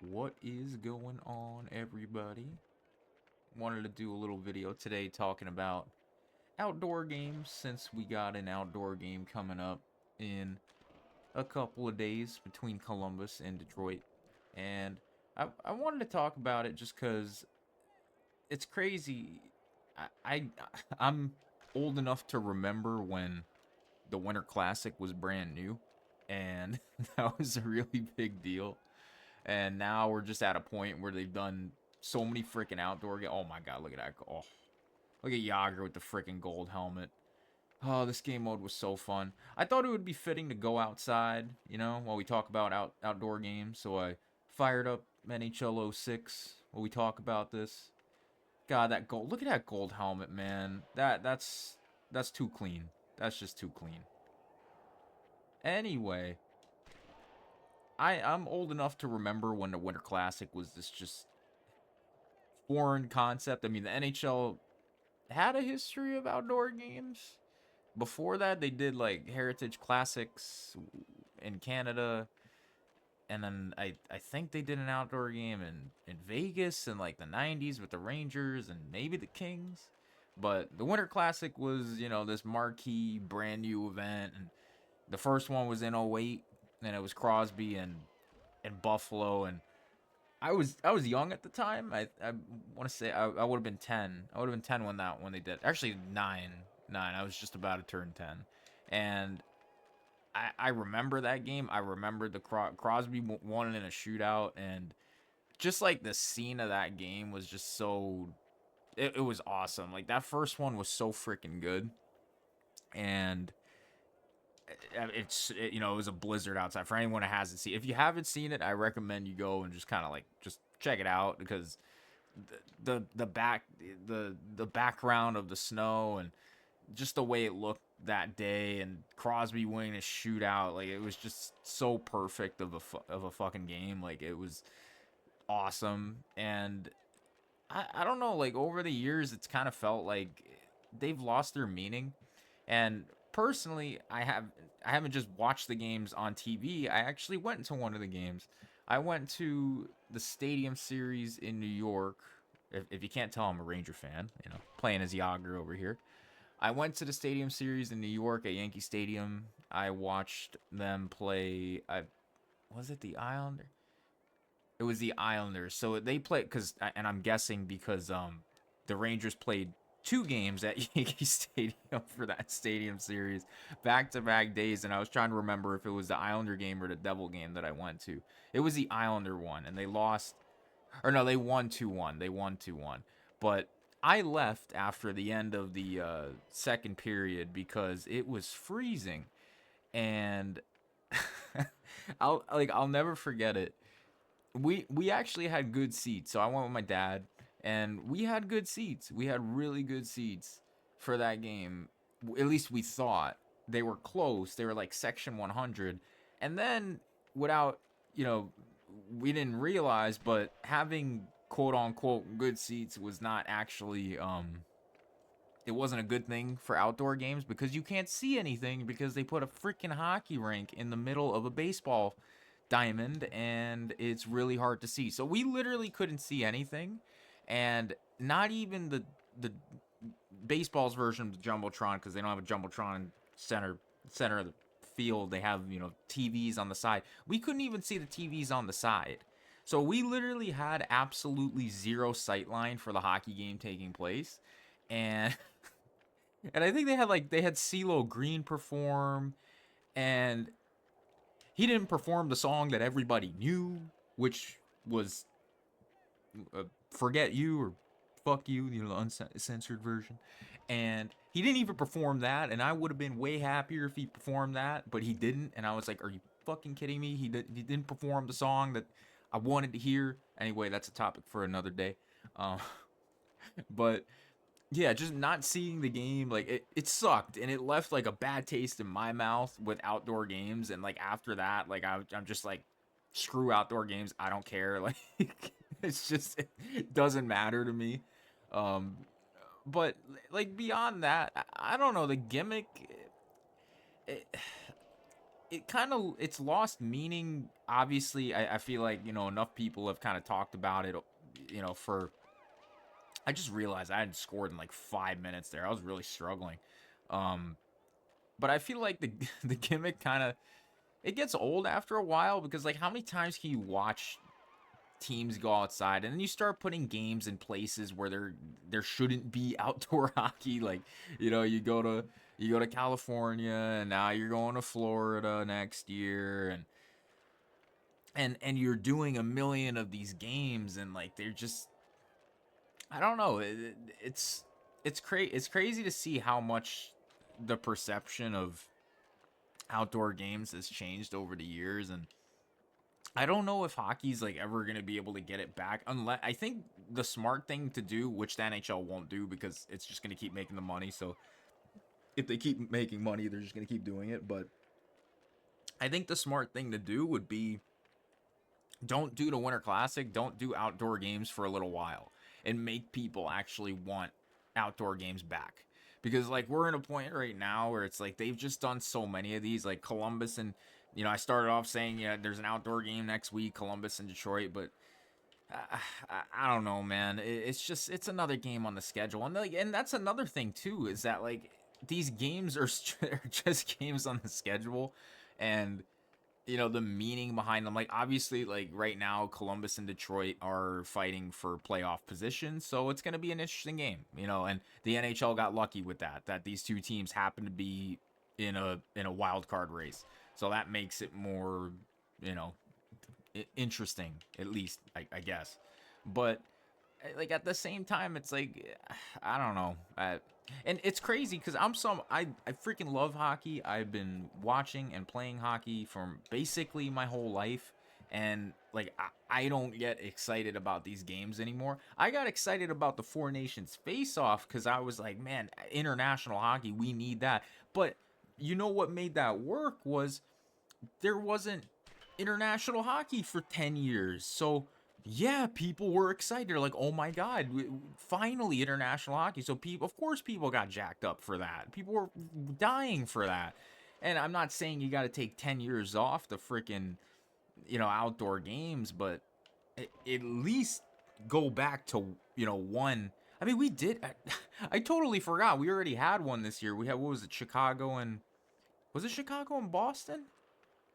What is going on, everybody? Wanted to do a little video today talking about outdoor games since we got an outdoor game coming up in a couple of days between Columbus and Detroit. And I wanted to talk about it just because it's crazy. I, I I'm old enough to remember when the Winter Classic was brand new, and that was a really big deal. And now we're just at a point where they've done so many freaking outdoor games. Oh my god, look at that. Oh, look at Yager with the freaking gold helmet. Oh, this game mode was so fun. I thought it would be fitting to go outside, while we talk about outdoor games. So I fired up NHL 06 while we talk about this. God, that gold. Look at that gold helmet, man. That's too clean. That's just too clean. Anyway, I'm old enough to remember when the Winter Classic was this just foreign concept. I mean, the NHL had a history of outdoor games. Before that, they did like Heritage Classics in Canada, and then I think they did an outdoor game in Vegas in like the 90s with the Rangers and maybe the Kings. But the Winter Classic was, this marquee brand new event, and the first one was in '08, and it was Crosby and Buffalo, and I was young at the time. I want to say I would have been 10. I would have been 10 when they did. Actually 9. I was just about to turn 10. And I remember that game. I remember the Crosby won in a shootout, and just like the scene of that game was just so it was awesome. Like that first one was so freaking good. And it was a blizzard outside. For anyone who hasn't seen, if you haven't seen it, I recommend you go and just kind of like just check it out, because the background of the snow and just the way it looked that day, and Crosby winning a shootout, like it was just so perfect of a fucking game. Like it was awesome. And I don't know, like over the years it's kind of felt like they've lost their meaning. And personally, I haven't just watched the games on TV. I actually went to one of the games. I went to the Stadium Series in New York. If you can't tell, I'm a Ranger fan, playing as Yager over here. I went to the Stadium Series in New York at Yankee Stadium. I watched them play. Was it the Islander? It was the Islanders. So they played and I'm guessing because the Rangers played two games at Yankee Stadium for that Stadium Series, back to back days, and I was trying to remember if it was the Islander game or the Devil game that I went to. It was the Islander one, and they lost, or no, they won 2-1. They won 2-1, but I left after the end of the second period because it was freezing, and I'll never forget it. We actually had good seats. So I went with my dad, and we had good seats. We had really good seats for that game. At least we thought. They were close. They were like section 100. And then without, you know, we didn't realize, but having quote unquote good seats was not actually it wasn't a good thing for outdoor games, because you can't see anything because they put a freaking hockey rink in the middle of a baseball diamond, and it's really hard to see. So we literally couldn't see anything, and not even the baseball's version of the jumbotron, because they don't have a jumbotron center of the field. They have TVs on the side. We couldn't even see the TVs on the side. So we literally had absolutely zero sight line for the hockey game taking place, and and I think they had CeeLo Green perform, and he didn't perform the song that everybody knew, which was "Forget You" or "Fuck You," the uncensored version. And he didn't even perform that, and I would have been way happier if he performed that, but he didn't. And I was like, "Are you fucking kidding me? He didn't perform the song that I wanted to hear." Anyway, that's a topic for another day. Um, but yeah, just not seeing the game, like it sucked, and it left like a bad taste in my mouth with outdoor games. And like after that, like I'm just like, screw outdoor games. I don't care. Like it's just, it doesn't matter to me. Um, but like beyond that, I don't know, the gimmick. It, it kind of it's lost meaning. Obviously, I feel like enough people have kind of talked about it. For I just realized I hadn't scored in like 5 minutes there. I was really struggling. Um, but I feel like the the gimmick kind of it gets old after a while because like how many times can you watch teams go outside and then you start putting games in places where there shouldn't be outdoor hockey, like you go to California and now you're going to Florida next year, and you're doing a million of these games and like they're just I don't know. It's crazy to see how much the perception of outdoor games has changed over the years, and I don't know if hockey's like ever gonna be able to get it back. Unless I think the smart thing to do, which the NHL won't do because it's just gonna keep making the money. So if they keep making money, they're just gonna keep doing it. But I think the smart thing to do would be don't do the Winter Classic, don't do outdoor games for a little while, and make people actually want outdoor games back. Because like we're in a point right now where it's like they've just done so many of these, like Columbus and I started off saying there's an outdoor game next week, Columbus and Detroit, but I don't know, man. It's another game on the schedule, and like and that's another thing too is that like these games are just games on the schedule, and the meaning behind them. Like obviously, like right now, Columbus and Detroit are fighting for playoff position, so it's gonna be an interesting game. And the NHL got lucky with that these two teams happen to be in a wild card race, so that makes it more you know interesting, at least I guess. But like at the same time, it's like I don't know. And it's crazy because I freaking love hockey. I've been watching and playing hockey from basically my whole life, and like I don't get excited about these games anymore. I got excited about the Four Nations face-off because I was like, man, international hockey, we need that. But you know what made that work was there wasn't international hockey for 10 years. So, yeah, people were excited. They're like, oh my God, finally international hockey. So, of course, people got jacked up for that. People were dying for that. And I'm not saying you got to take 10 years off the freaking, outdoor games, but at least go back to, one. I mean, we did. I totally forgot. We already had one this year. We had, what was it, Chicago and. Was it Chicago and Boston?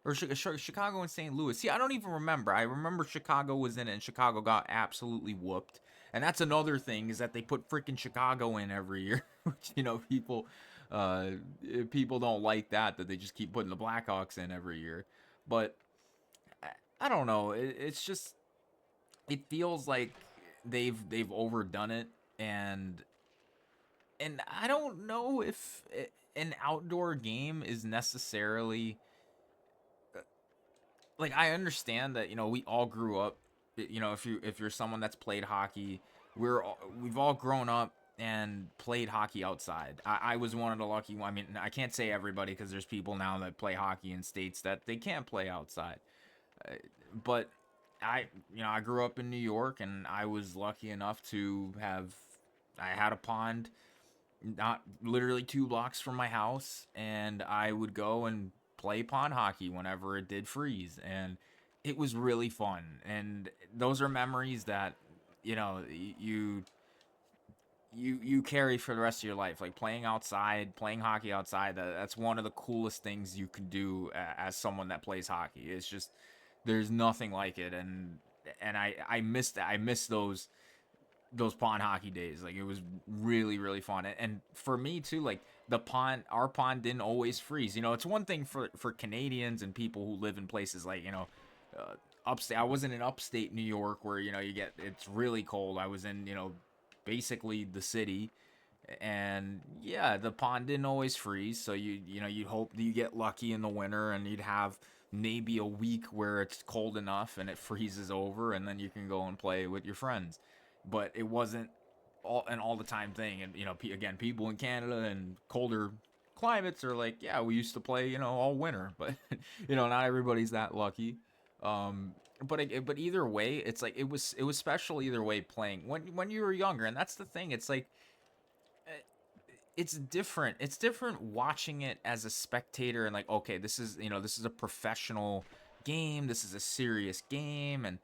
Or Chicago and St. Louis. See, I don't even remember. I remember Chicago was in it, and Chicago got absolutely whooped. And that's another thing is that they put freaking Chicago in every year, which uh, people don't like that they just keep putting the Blackhawks in every year. But I don't know. It's just it feels like they've overdone it, and I don't know if an outdoor game is necessarily like I understand that we all grew up. If you're someone that's played hockey, we've all grown up and played hockey outside. I was one of the lucky ones. I mean, I can't say everybody because there's people now that play hockey in states that they can't play outside. But I grew up in New York, and I was lucky enough to have I had a pond not literally 2 blocks from my house, and I would go and play pond hockey whenever it did freeze, and it was really fun. And those are memories that you carry for the rest of your life, like playing outside, playing hockey outside. That's one of the coolest things you can do as someone that plays hockey. It's just there's nothing like it, and I miss those pond hockey days. Like it was really really fun, and for me too, like our pond didn't always freeze. It's one thing for Canadians and people who live in places like upstate. I wasn't in upstate New York where it's really cold. I was in basically the city, and yeah, the pond didn't always freeze, so you'd hope that you get lucky in the winter and you'd have maybe a week where it's cold enough and it freezes over, and then you can go and play with your friends. But it wasn't all the time thing. And again, people in Canada and colder climates are like, yeah, we used to play all winter, but not everybody's that lucky. But either way, it's like it was special either way playing when you were younger. And that's the thing. It's like it's different. It's different watching it as a spectator and like, okay, this is, this is a professional game. This is a serious game. And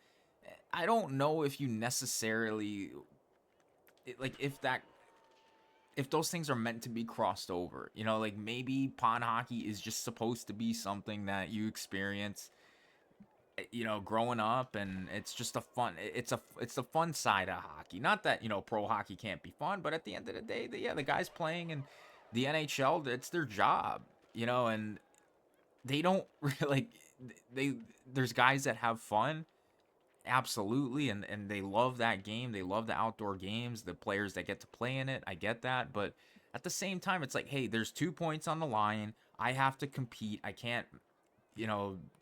I don't know if you necessarily, like, if those things are meant to be crossed over. Like maybe pond hockey is just supposed to be something that you experience, growing up, and it's just a fun, it's the fun side of hockey. Not that, pro hockey can't be fun, but at the end of the day, the guys playing in the NHL, it's their job, and they don't really like, they there's guys that have fun, absolutely, and they love that game. They love the outdoor games, the players that get to play in it. I get that, but at the same time, it's like, hey, there's 2 points on the line. I have to compete. I can't,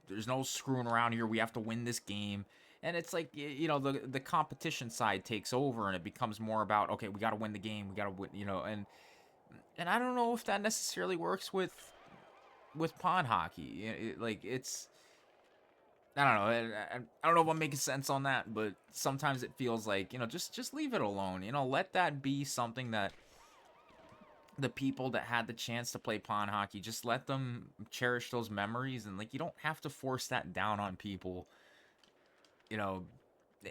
there's no screwing around here. We have to win this game. And it's like, the competition side takes over, and it becomes more about, okay, we got to win the game. We got to win, and I don't know if that necessarily works with pond hockey. Like, it's, I don't know. I don't know if I'm making sense on that, but sometimes it feels like, just leave it alone. Let that be something that the people that had the chance to play pond hockey, just let them cherish those memories. And like, you don't have to force that down on people, you know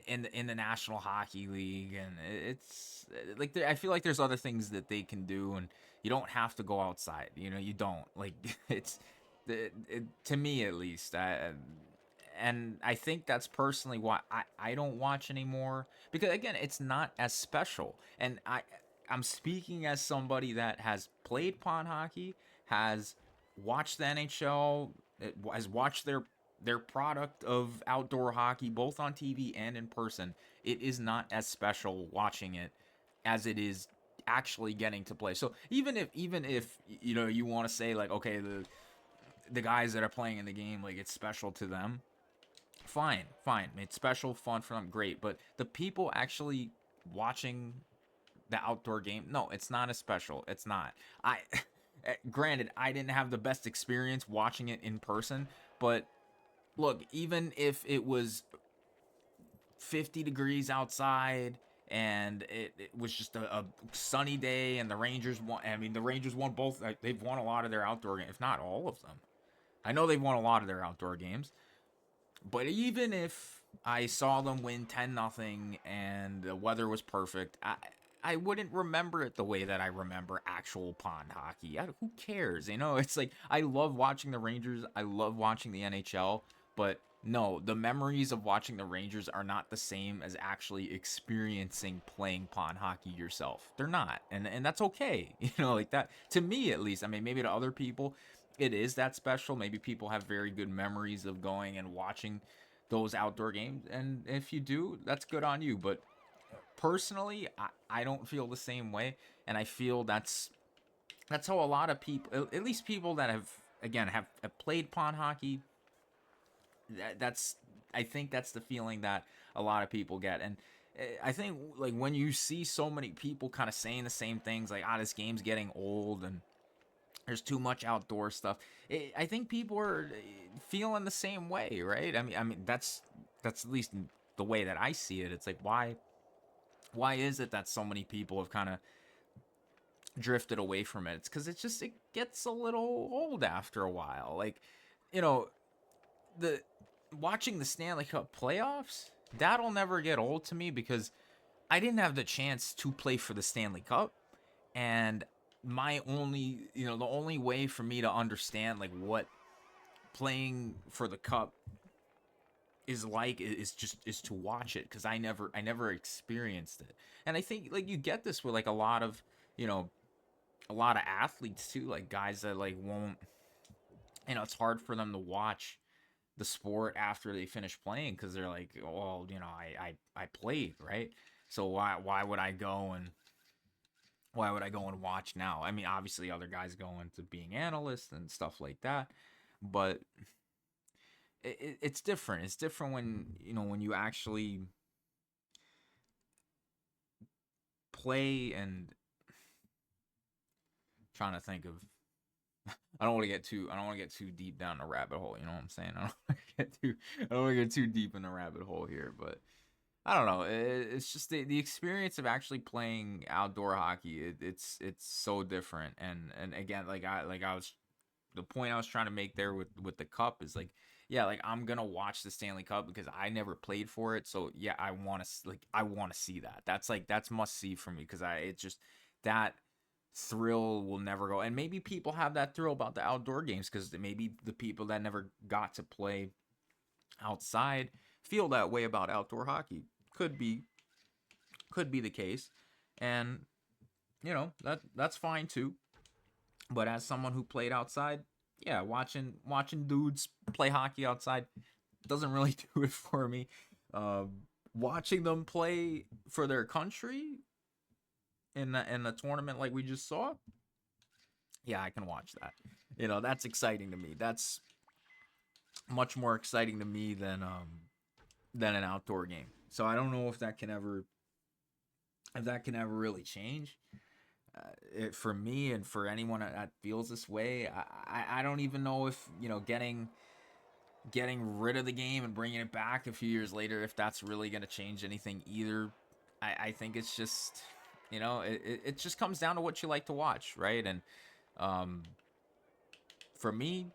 in the National Hockey League. And it's like, I feel like there's other things that they can do, and you don't have to go outside. You don't, like, it's to me at least. And I think that's personally why I don't watch anymore, because again, it's not as special. And I'm speaking as somebody that has played pond hockey, has watched the NHL, has watched their product of outdoor hockey both on TV and in person. It is not as special watching it as it is actually getting to play. So even if you want to say, like, okay, the guys that are playing in the game, like, it's special to them, fine, it's special, fun for them, great. But the people actually watching the outdoor game, no, it's not as special. It's not. I Granted, I didn't have the best experience watching it in person, but look, even if it was 50 degrees outside, and it was just a sunny day, and the Rangers won. I mean, the Rangers won both. They've won a lot of their outdoor games, if not all of them. I know they've won a lot of their outdoor games. But even if I saw them win 10-0 and the weather was perfect, I wouldn't remember it the way that I remember actual pond hockey. Who cares? It's like, I love watching the Rangers. I love watching the NHL. But no, the memories of watching the Rangers are not the same as actually experiencing playing pond hockey yourself. They're not. And that's okay. Like that, to me at least. I mean, maybe to other people it is that special. Maybe people have very good memories of going and watching those outdoor games. And if you do, that's good on you. But personally, I don't feel the same way. And I feel that's how a lot of people, at least people that have, again, have played pond hockey, that's I think that's the feeling that a lot of people get. And I think, like, when you see so many people kind of saying the same things, like, this game's getting old and there's too much outdoor stuff, I think people are feeling the same way, right? I mean that's at least the way that I see it. It's like, why is it that so many people have kind of drifted away from it? It's because it gets a little old after a while. Like, you know, the watching the Stanley Cup playoffs, that'll never get old to me, because I didn't have the chance to play for the Stanley Cup. And the only way for me to understand, like, what playing for the cup is like, is to watch it, because I never experienced it. And I think, like, you get this with, like, a lot of athletes too, like guys that, like, won't, it's hard for them to watch the sport after they finish playing, because they're like, well, I played, right? So why would I go and watch now? I mean, obviously other guys go into being analysts and stuff like that, but it's different. It's different when, when you actually play. And trying to think of, I don't want to get too deep down the rabbit hole. You know what I'm saying? I don't want to get too deep in the rabbit hole here, but I don't know. It's just the experience of actually playing outdoor hockey. It's so different. And again, I was the point I was trying to make there with the cup is like, yeah, like I'm gonna watch the Stanley Cup because I never played for it. So yeah, I want to see that. That's must see for me because I it just that thrill will never go. And maybe people have that thrill about the outdoor games because maybe the people that never got to play outside feel that way about outdoor hockey. Could be could be the case, and that's fine too. But as someone who played outside, yeah, watching dudes play hockey outside doesn't really do it for me. Watching them play for their country in a tournament like we just saw, yeah, I can watch that. That's exciting to me. That's much more exciting to me than an outdoor game. So I don't know if that can ever really change. For me and for anyone that feels this way, I don't even know if getting rid of the game and bringing it back a few years later, if that's really going to change anything either. I think it's just it just comes down to what you like to watch, right? And um, for me,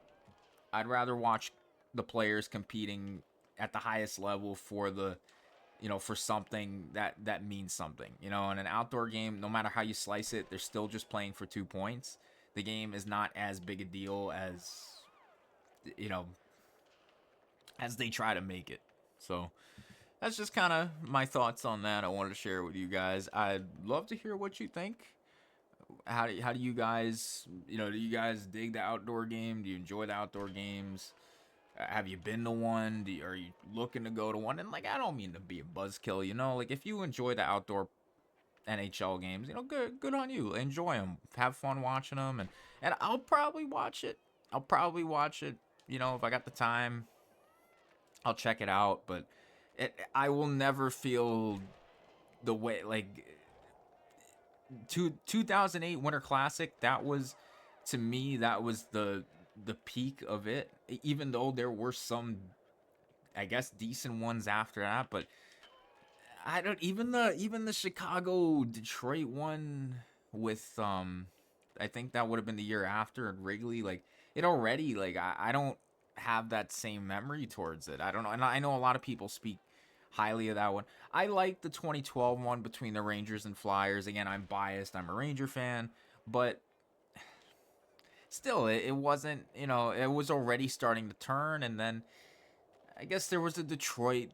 I'd rather watch the players competing at the highest level for the for something that means something. In an outdoor game, no matter how you slice it, they're still just playing for 2 points. The game is not as big a deal you know as they try to make it. So that's just kind of my thoughts on that. I wanted to share with you guys. I'd love to hear what you think. How do you guys do you guys dig the outdoor game? Do you enjoy the outdoor games? Have you been to one? Are you looking to go to one? And like, I don't mean to be a buzzkill, like if you enjoy the outdoor NHL games, good on you. Enjoy them, have fun watching them, and I'll probably watch it. I'll probably watch it. If I got the time, I'll check it out. But I will never feel the way like 2008 Winter Classic. That was to me that was the peak of it. Even though there were some, I guess, decent ones after that, but I don't even the Chicago Detroit one with I think that would have been the year after at Wrigley. Like it already like I don't have that same memory towards it. I don't know, and I know a lot of people speak highly of that one. I like the 2012 one between the Rangers and Flyers. Again, I'm biased. I'm a Ranger fan, but still, it wasn't. It was already starting to turn, and then I guess there was the Detroit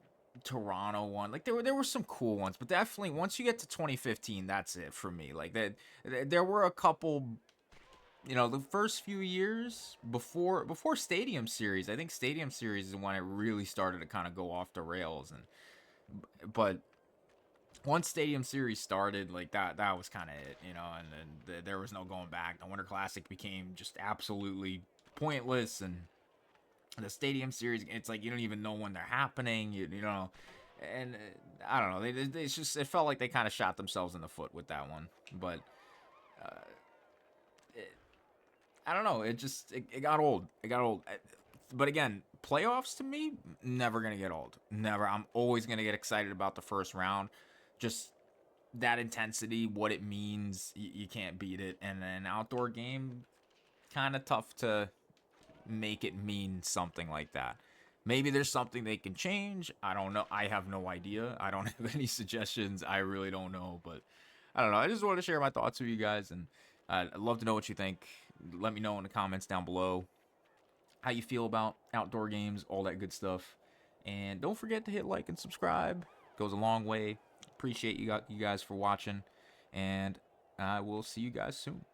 Toronto one. Like there were some cool ones, but definitely once you get to 2015, that's it for me. Like that there were a couple, the first few years before Stadium Series. I think Stadium Series is when it really started to kind of go off the rails, and but once Stadium Series started, like that was kind of it, and then there was no going back. The Winter Classic became just absolutely pointless, and the Stadium Series, it's like you don't even know when they're happening, and I don't know. It's just it felt like they kind of shot themselves in the foot with that one, but it, I don't know. It got old. It got old. But again, playoffs to me never gonna get old. Never. I'm always gonna get excited about the first round. Just that intensity, what it means, you can't beat it. And then outdoor game, kind of tough to make it mean something like that. Maybe there's something they can change. I don't know. I have no idea. I don't have any suggestions. I really don't know. But I don't know. I just wanted to share my thoughts with you guys, and I'd love to know what you think. Let me know in the comments down below how you feel about outdoor games, all that good stuff. And don't forget to hit like and subscribe. It goes a long way. Appreciate you guys for watching, and I will see you guys soon.